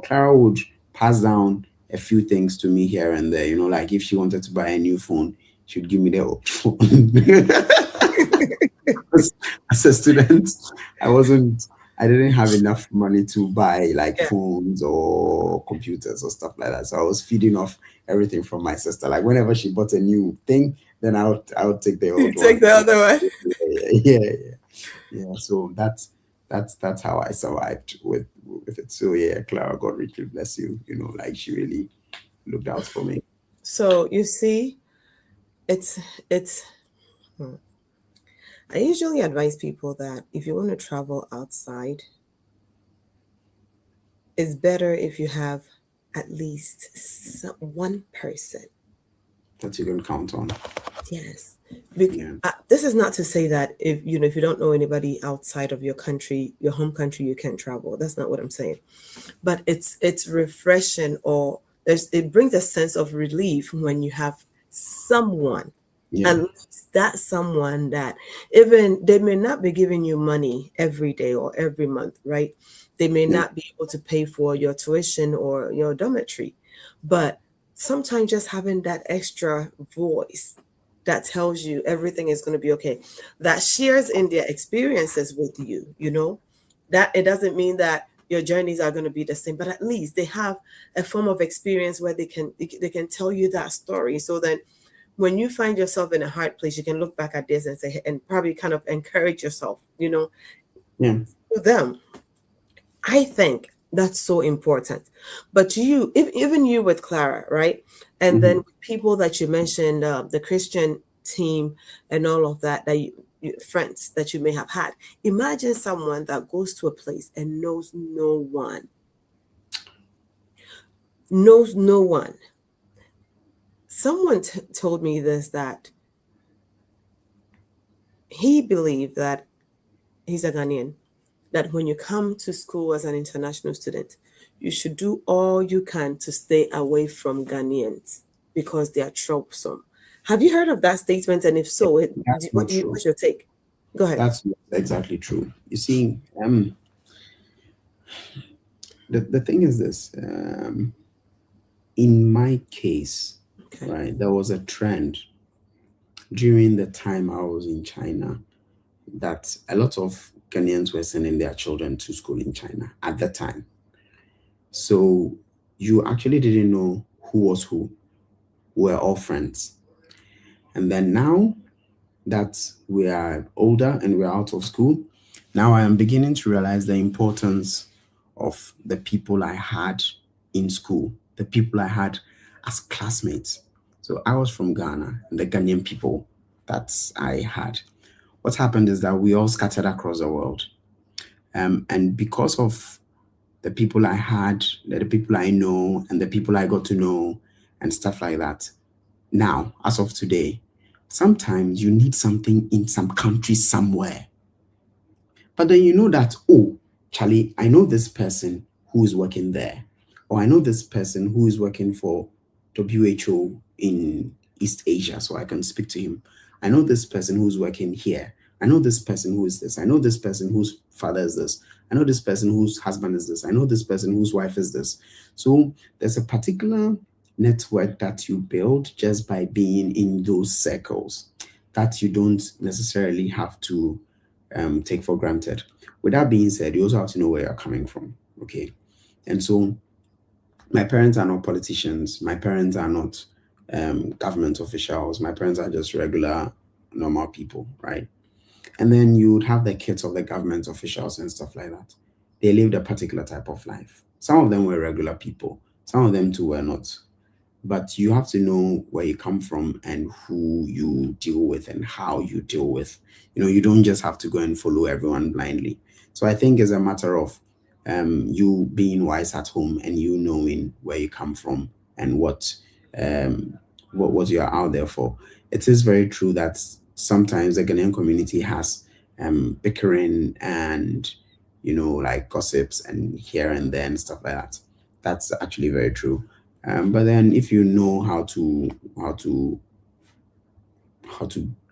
Clara would pass down a few things to me here and there. Like if she wanted to buy a new phone, she would give me the old phone. As a student, I wasn't, I didn't have enough money to buy like Yeah. phones or computers or stuff like that. So I was feeding off everything from my sister. Like whenever she bought a new thing, then I would take the You old take one. the other one. Yeah, yeah, yeah. So that's how I survived with it. So yeah, Clara, God richly bless you. Like she really looked out for me. So you see, it's. hmm. I usually advise people that if you want to travel outside, it's better if you have at least one person. That you can count on. Yes. Yeah, This is not to say that if you don't know anybody outside of your country, your home country, you can't travel. That's not what I'm saying. But it's refreshing, or it brings a sense of relief when you have someone, yeah, at least that someone that, even they may not be giving you money every day or every month, right? They may yeah, not be able to pay for your tuition or your dormitory, but sometimes just having that extra voice that tells you everything is going to be okay, that shares in their experiences with you, that it doesn't mean that your journeys are going to be the same, but at least they have a form of experience where they can tell you that story, so that when you find yourself in a hard place, you can look back at this and say, and probably kind of encourage yourself, yeah. to them. I think that's so important. But you, if, even you with Clara, right? And Hmm. then people that you mentioned, the Christian team and all of that, friends that you may have had. Imagine someone that goes to a place and knows no one. Someone told me this, that he believed that he's a Ghanaian, that when you come to school as an international student, you should do all you can to stay away from Ghanaians because they are troublesome. Have you heard of that statement? And if so, That's not true. what's your take? Go ahead. That's not exactly true. You see, the thing is this. In my case, Okay. right, there was a trend during the time I was in China that a lot of Ghanaians were sending their children to school in China at the time. So you actually didn't know who was who. We're all friends. And then now that we are older and we're out of school, now I am beginning to realize the importance of the people I had in school, the people I had as classmates. So I was from Ghana, and the Ghanaian people that I had. What happened is that we all scattered across the world. And because of the people I had, the people I know, and the people I got to know, and stuff like that, now, as of today, sometimes you need something in some country somewhere. But then you know that, oh, Charlie, I know this person who is working there. Or I know this person who is working for WHO in East Asia, so I can speak to him. I know this person who's working here. I know this person who is this. I know this person whose father is this. I know this person whose husband is this. I know this person whose wife is this. So there's a particular network that you build just by being in those circles that you don't necessarily have to take for granted. With that being said, you also have to know where you're coming from. Okay. And so my parents are not politicians. My parents are not government officials. My parents are just regular, normal people, right? And then you would have the kids of the government officials and stuff like that. They lived a particular type of life. Some of them were regular people. Some of them too were not. But you have to know where you come from and who you deal with and how you deal with. You don't just have to go and follow everyone blindly. So I think it's a matter of you being wise at home and you knowing where you come from and what you're out there for. It is very true that sometimes the Ghanaian community has bickering and like gossips and here and there and stuff like that. That's actually very true. But then if you know how to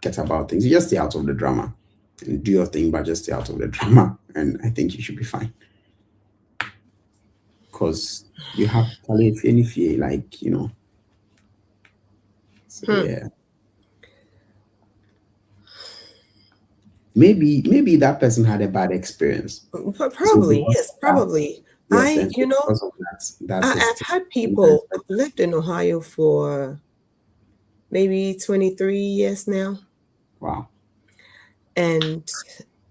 get about things, you just stay out of the drama and do your thing, but just stay out of the drama, and I think you should be fine. Because you have if you like, so yeah. Maybe that person had a bad experience. So Probably, because yes, of that, probably. yes, and so because of that's his I've had sometimes. people. I've lived in Ohio for maybe 23 years now. Wow. And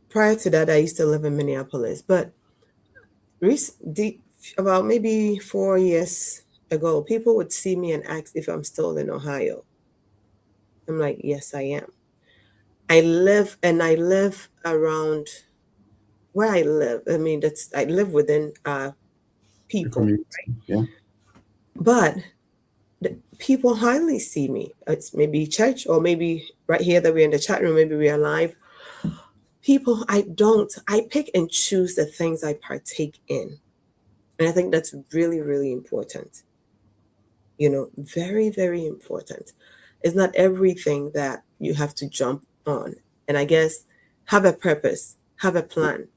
prior to that, I used to live in Minneapolis. But about maybe 4 years ago, people would see me and ask if I'm still in Ohio. I'm like, yes, I am. I live around where I live. I mean, I live within The people, community. Yeah. but people hardly see me. It's maybe church or maybe right here that we're in the chat room, maybe we are live. People, I pick and choose the things I partake in. And I think that's really, really important. Very, very important. It's not everything that you have to jump on. And I guess have a purpose, have a plan,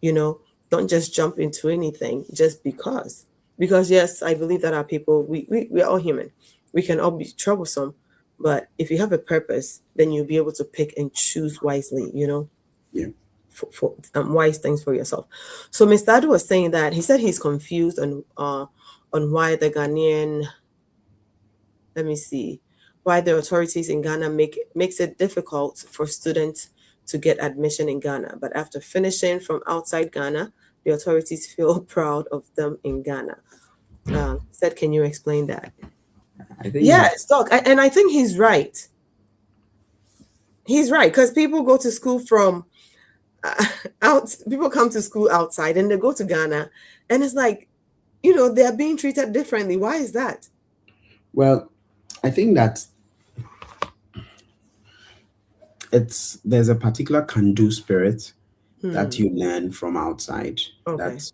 you know, don't just jump into anything just because. Because yes, I believe that our people, we're all human. We can all be troublesome. But if you have a purpose, then you'll be able to pick and choose wisely, Yeah. for wise things for yourself. So Mr. Adu was saying that he said he's confused on why the Ghanaian, let me see, why the authorities in Ghana makes it difficult for students to get admission in Ghana. But after finishing from outside Ghana, the authorities feel proud of them in Ghana. Said, can you explain that? I think Yeah, that look, and I think he's right. He's right because people go to school from out. People come to school outside and they go to Ghana, and it's like, they're being treated differently. Why is that? well, I think that there's a particular can-do spirit that you learn from outside. Okay. That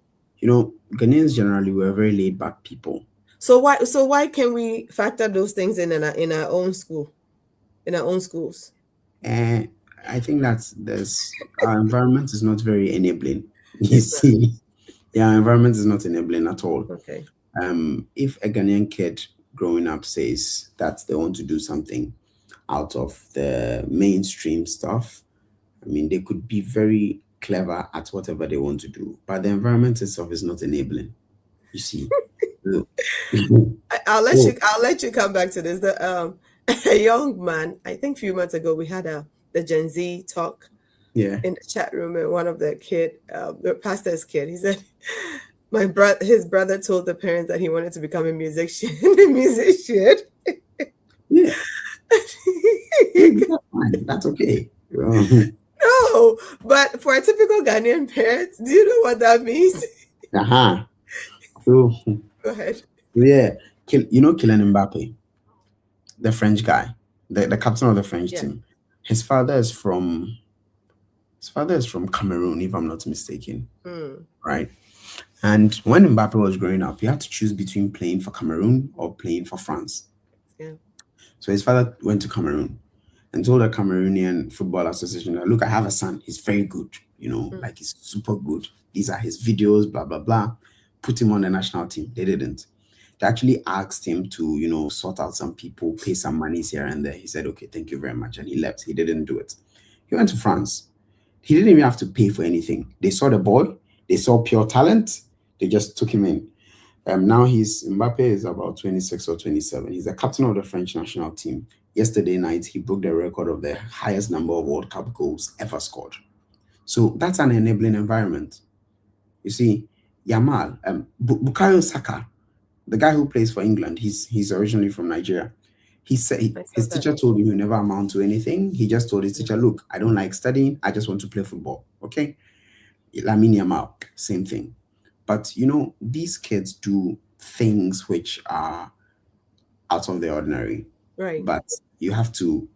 Ghanaians generally were very laid back people. So why can we factor those things in our own school, in our own schools? And I think that our environment is not very enabling. You see, yeah, our environment is not enabling at all. Okay. If a Ghanaian kid growing up says that they want to do something out of the mainstream stuff, I mean, they could be very clever at whatever they want to do, but the environment itself is not enabling. You see. I'll let Oh, you I'll let you come back to this. A young man, I think a few months ago, we had the Gen Z talk yeah. in the chat room, and one of the pastor's kid, he said his brother told the parents that he wanted to become a musician. A musician. Yeah. That's fine. That's okay. No, but for a typical Ghanaian parent, do you know what that means? Uh-huh. So, Go ahead. yeah, Kylian Mbappe, the French guy, the captain of the French Yeah. team. His father is from Cameroon, if I'm not mistaken, right? And when Mbappe was growing up, he had to choose between playing for Cameroon or playing for France. Yeah. So his father went to Cameroon and told the Cameroonian Football Association that, look, I have a son. He's very good, like he's super good. These are his videos, blah, blah, blah. Put him on the national team. They didn't. They actually asked him to, sort out some people, pay some monies here and there. He said, okay, thank you very much. And he left. He didn't do it. He went to France. He didn't even have to pay for anything. They saw the boy, they saw pure talent, they just took him in. Now Mbappe is about 26 or 27. He's the captain of the French national team. Yesterday night, he broke the record of the highest number of World Cup goals ever scored. So that's an enabling environment. You see, Yamal, Bukayo Saka, the guy who plays for England, he's originally from Nigeria. He said his teacher told him he'll never amount to anything. He just told his teacher, look, I don't like studying. I just want to play football. Okay. Lamine Yamal, same thing. But these kids do things which are out of the ordinary. Right. But you have to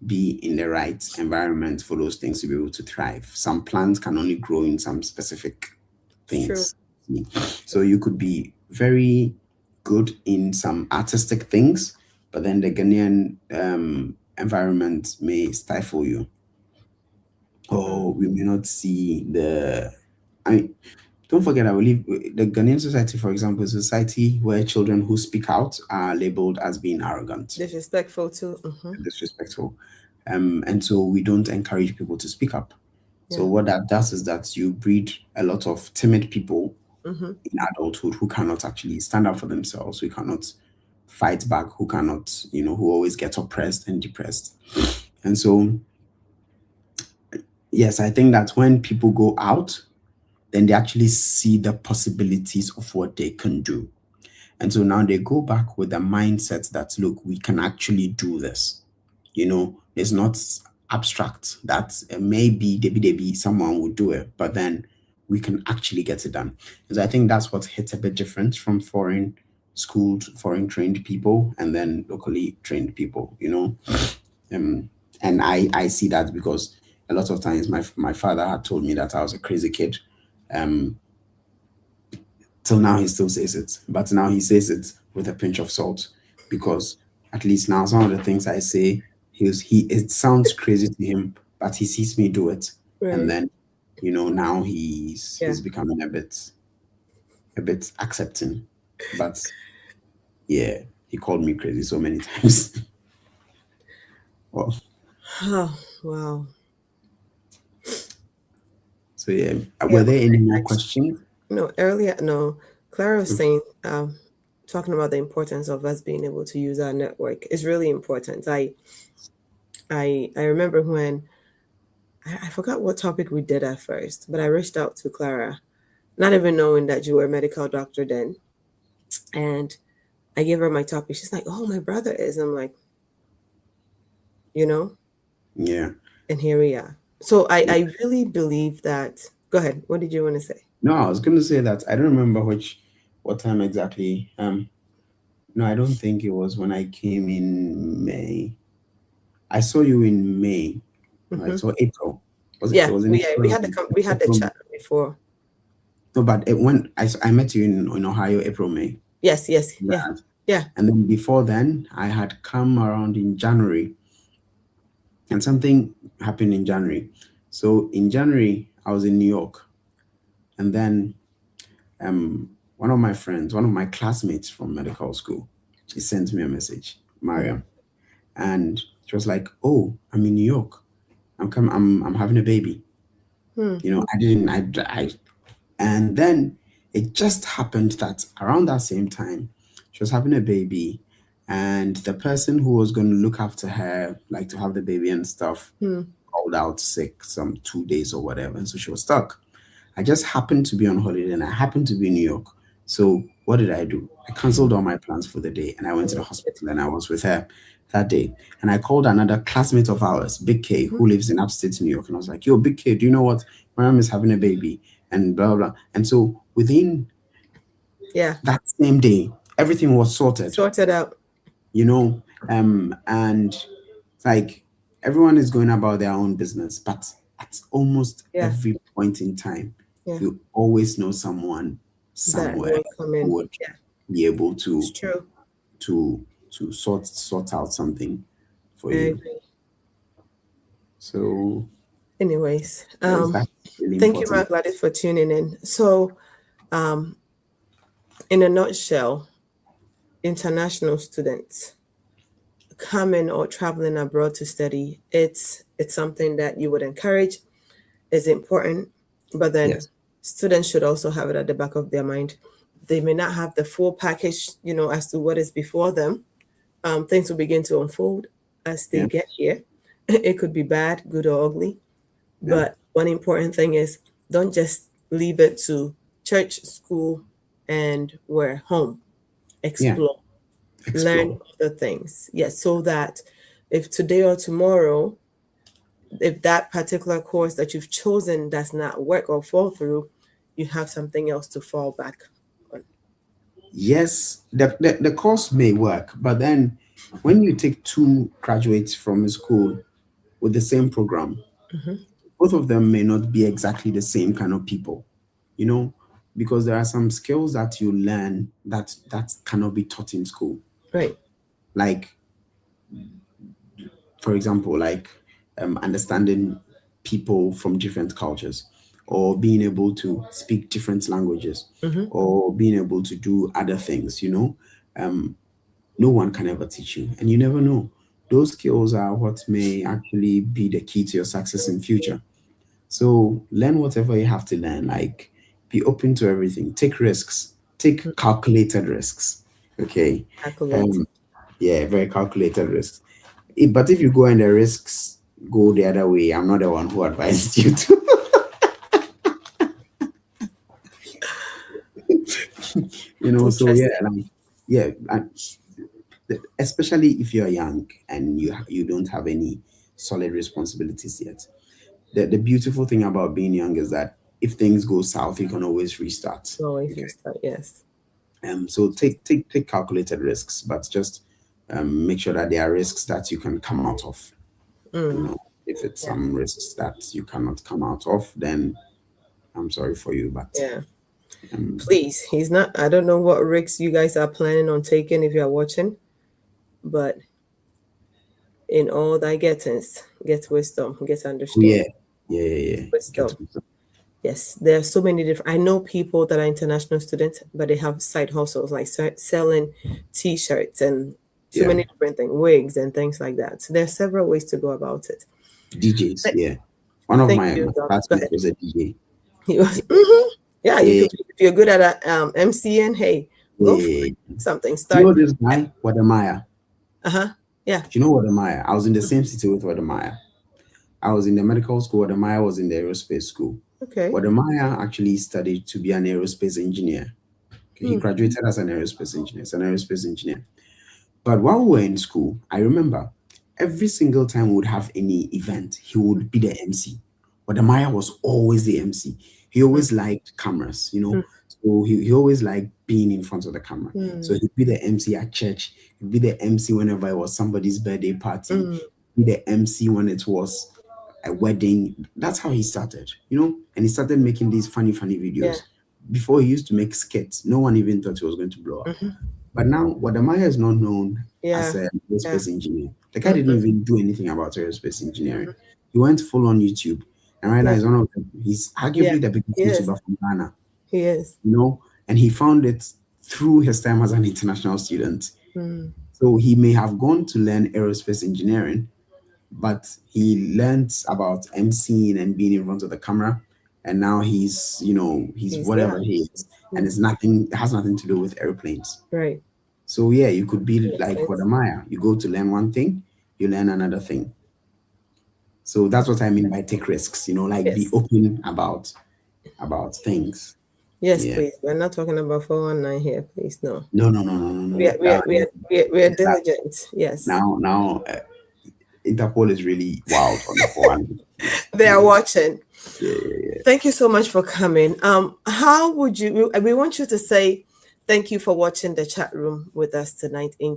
be in the right environment for those things to be able to thrive. Some plants can only grow in some specific things. True. So you could be very good in some artistic things, but then the Ghanaian environment may stifle you. Or we may not see don't forget, I believe the Ghanaian society, for example, is a society where children who speak out are labeled as being arrogant. Disrespectful too. Disrespectful. And so we don't encourage people to speak up. Yeah. So what that does is that you breed a lot of timid people in adulthood who cannot actually stand up for themselves, who cannot fight back, who cannot, who always get oppressed and depressed. And so, yes, I think that when people go out, then they actually see the possibilities of what they can do. And so now they go back with the mindset that, look, we can actually do this. It's not abstract that maybe someone would do it, but then we can actually get it done. And so I think that's what hits a bit different from foreign schooled, foreign trained people and then locally trained people, and I see that because a lot of times my father had told me that I was a crazy kid. Till now he still says it, but now he says it with a pinch of salt because at least now some of the things I say, it sounds crazy to him, but he sees me do it, right. And then now he's becoming a bit accepting, but yeah, he called me crazy so many times. Well, oh wow. So yeah, were there any more questions? No, earlier, no. Clara was saying, talking about the importance of us being able to use our network is really important. I remember when I forgot what topic we did at first, but I reached out to Clara, not even knowing that you were a medical doctor then, and I gave her my topic. She's like, "Oh, my brother is." I'm like, yeah. And here we are. So I really believe that. Go ahead. What did you want to say? No, I was going to say that I don't remember what time exactly. No, I don't think it was when I came in May. I saw you in May. Right? So April. We had the chat before. No, but when I met you in Ohio, April, May. Yes. Yeah. And then before then, I had come around in January. And something happened in January. So in January, I was in New York. And then one of my classmates from medical school, she sent me a message, Mariam. And she was like, "Oh, I'm in New York. I'm having a baby." And then it just happened that around that same time, she was having a baby. And the person who was going to look after her, like to have the baby and stuff, called out sick some 2 days or whatever. And so she was stuck. I just happened to be on holiday and I happened to be in New York. So what did I do? I canceled all my plans for the day and I went to the hospital and I was with her that day. And I called another classmate of ours, Big K, who lives in upstate New York. And I was like, "Yo, Big K, do you know what? My mom is having a baby," and blah, blah, blah. And so within that same day, everything was sorted out. And like everyone is going about their own business, but at almost every point in time, you always know someone somewhere who would be able to to sort out something for I you. agree. So Anyways, yes, that's really thank you, important. Mark Gladys, for tuning in. So, in a nutshell, international students coming or traveling abroad to study, it's something that you would encourage, is important, but then Yes. students should also have it at the back of their mind. They may not have the full package, as to what is before them. Things will begin to unfold as they Yeah. get here. It could be bad, good, or ugly. Yeah. But one important thing is, don't just leave it to church, school, and we're home. Yeah. Explore, learn Explore. other things. Yes, so that if today or tomorrow, if that particular course that you've chosen does not work or fall through, you have something else to fall back on. Yes, the course may work, but then when you take two graduates from a school with the same program, Mhm. both of them may not be exactly the same kind of people, you know, because there are some skills that you learn that cannot be taught in school. Right. Like, for example, like understanding people from different cultures, or being able to speak different languages, Hmm. or being able to do other things, no one can ever teach you, and you never know. Those skills are what may actually be the key to your success in future. So learn whatever you have to learn. Like, be open to everything. Take risks. Take calculated risks. Okay. Accolades. Um. Yeah, very calculated risks. But if you go and the risks go the other way, I'm not the one who advised you to. So yeah, Interesting. like, yeah, especially if you're young and you don't have any solid responsibilities yet. The beautiful thing about being young is that if things go south, you can always restart. Always Okay. restart. Yes. So take calculated risks, but just make sure that there are risks that you can come out of. You Mm. know, if it's Yeah. some risks that you cannot come out of, then I'm sorry for you, but Yeah. um, Please, he's not. I don't know what risks you guys are planning on taking if you are watching, but in all thy gettings, get wisdom, get oh yeah, understanding. yeah. Get Wisdom. wisdom. Yes, there are so many different. I know people that are international students, but they have side hustles like selling T-shirts and so Yeah, many different things, wigs and things like that. So there are several ways to go about it. DJs. Th- Yeah, one of Thank my you, Doc. Go classmates ahead. was a DJ. He was, Yeah, mhm. Yeah, you yeah, could if you're good at MCN. Hey, go for yeah. it. Something. Do you Start. know this guy, Wadamaya? Uh-huh. Yeah. Do you know Wadamaya? I was in the same city with Wadamaya. I was in the medical school. Wadamaya was in the aerospace school. Okay. Wadamaya actually studied to be an aerospace engineer. Okay, he Hmm. graduated as an aerospace engineer. He's an aerospace engineer. But while we were in school, I remember every single time we would have any event, he would be the MC. But the Maya was always the MC. He always liked cameras. Hmm. So he always liked being in front of the camera. So Hmm. he'd be the MC at church. He'd be the MC whenever it was somebody's birthday party. Hmm. He'd be the MC when it was a wedding. That's how he started. And he started making these funny, funny Yeah. videos. Before he used to make skits, no one even thought he was going to blow up. Hmm. But now, Wadamaya is not known as Yeah. a Yeah. aerospace engineer. The guy didn't Hmm. even do anything about aerospace engineering. Hmm. He went full on YouTube. And right now, Yeah. he's Yeah. arguably the biggest Yes. YouTuber from Ghana, He is. you know, and he found it through his time as an international student. Hmm. So he may have gone to learn aerospace engineering, but he learned about emceeing and being in front of the camera. And now he's He's yeah. whatever he is. And Hmm. it has nothing to do with airplanes. Right. So yeah, you could be Makes like sense. Wadamaya. You go to learn one thing, you learn another thing. So that's what I mean by take risks, like be Yes. open about things. Yes, Yeah. please. We're not talking about 419 here, please. No. No, no, no, no, no, We no. are we are we are we are, we are That diligent. Yes. now Interpol is really wild on the one. They are watching. Yeah, yeah. Thank you so much for coming. How would you we want you to say thank you for watching the chat room with us tonight in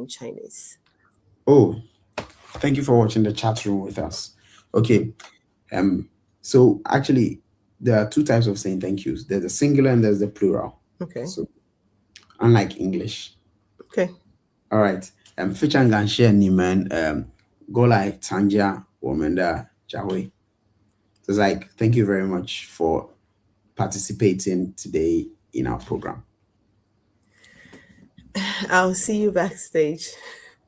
Chinese. Oh, thank you for watching the chat room with us. Okay. So actually there are two types of saying thank yous. There's the singular and there's the plural. Okay. So unlike English. Okay. All right. Fichan gan share ni man go like Tanja Womenda Jawe. So it's like thank you very much for participating today in our program. I'll see you backstage.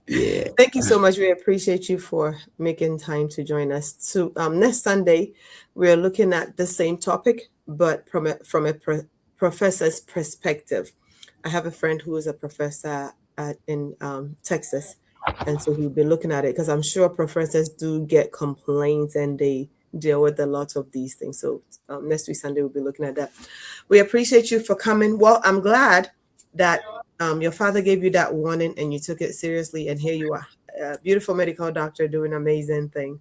Yeah. Thank you so much. We appreciate you for making time to join us. So next Sunday, we're looking at the same topic, but from a professor's perspective. I have a friend who is a professor in Texas, and so he'll be looking at it because I'm sure professors do get complaints and they deal with a lot of these things. So next week Sunday, we'll be looking at that. We appreciate you for coming. Well, I'm glad that your father gave you that warning and you took it seriously, and here you are, a beautiful medical doctor doing an amazing thing.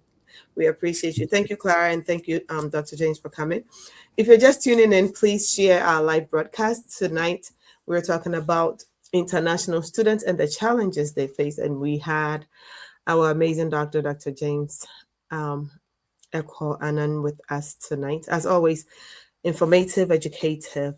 We appreciate you. Thank you, Clara, and thank you, Dr. James, for coming. If you're just tuning in, please share our live broadcast. Tonight, we're talking about international students and the challenges they face, and we had our amazing doctor, Dr. James Eko Annan, with us tonight. As always, informative, educative,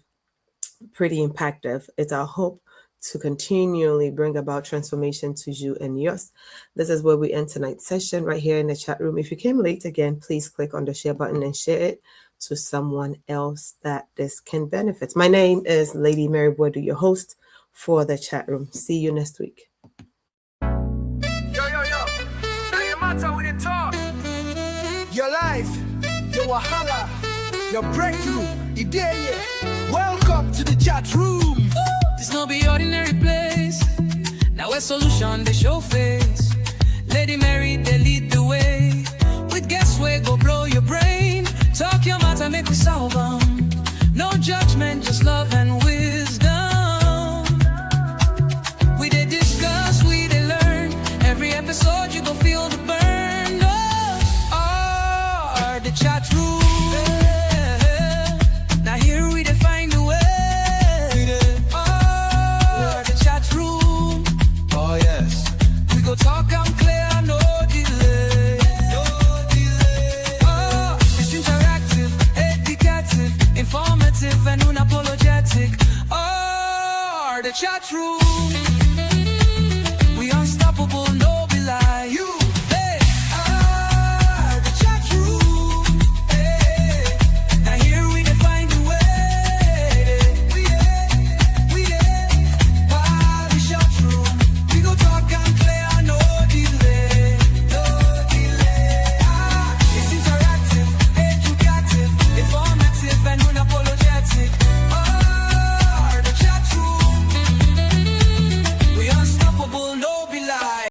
pretty impactful. It's our hope to continually bring about transformation to you and yours. This is where we end tonight's session right here in the chat room. If you came late again, please click on the share button and share it to someone else that this can benefit. My name is Lady Mary Boydu, your host for the chat room. See you next week. Yo, yo, yo. Now your matter with it talk. Your life, your wahala, your breakthrough, idea. Welcome to the chat room. This no be ordinary place. Now a solution they show face. Lady Mary they lead the way. With guess where go blow your brain. Talk your matter make we solve 'em. No judgment, just love and wisdom. We they discuss, we they learn. Every episode you go feel the burn. Oh, the chat room. Now here we define the way. Go talk, I'm clear, no delay. No delay. Oh, it's interactive, educative, informative, and unapologetic. Oh, the chat room.